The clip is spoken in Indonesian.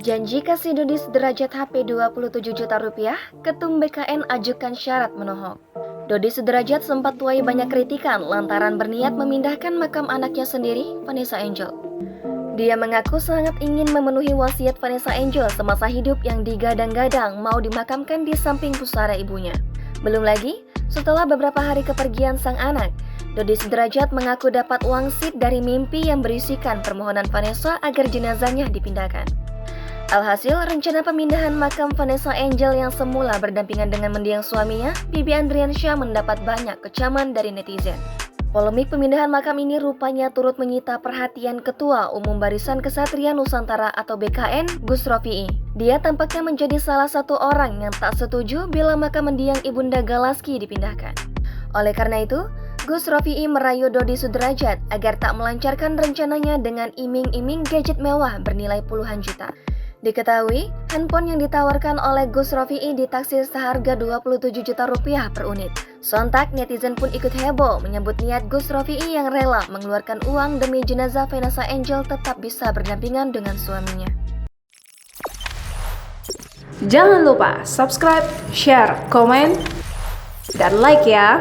Janji kasih Dodi Sudrajat HP 27 juta rupiah, Ketum BKN ajukan syarat menohok. Dodi Sudrajat sempat tuai banyak kritikan lantaran berniat memindahkan makam anaknya sendiri, Vanessa Angel. Dia mengaku sangat ingin memenuhi wasiat Vanessa Angel semasa hidup yang digadang-gadang mau dimakamkan di samping pusara ibunya. Belum lagi, setelah beberapa hari kepergian sang anak, Dodi Sudrajat mengaku dapat wangsit dari mimpi yang berisikan permohonan Vanessa agar jenazahnya dipindahkan. Alhasil, rencana pemindahan makam Vanessa Angel yang semula berdampingan dengan mendiang suaminya, Bibi Andriansyah, mendapat banyak kecaman dari netizen. Polemik pemindahan makam ini rupanya turut menyita perhatian Ketua Umum Barisan Ksatria Nusantara atau BKN, Gus Rofi'i. Dia tampaknya menjadi salah satu orang yang tak setuju bila makam mendiang Ibunda Galaski dipindahkan. Oleh karena itu, Gus Rofi'i merayu Dodi Sudrajat agar tak melancarkan rencananya dengan iming-iming gadget mewah bernilai puluhan juta. Diketahui, handphone yang ditawarkan oleh Gus Rofi'i ditaksir seharga 27 juta rupiah per unit. Sontak netizen pun ikut heboh menyambut niat Gus Rofi'i yang rela mengeluarkan uang demi jenazah Vanessa Angel tetap bisa berdampingan dengan suaminya. Jangan lupa subscribe, share, komen, dan like ya!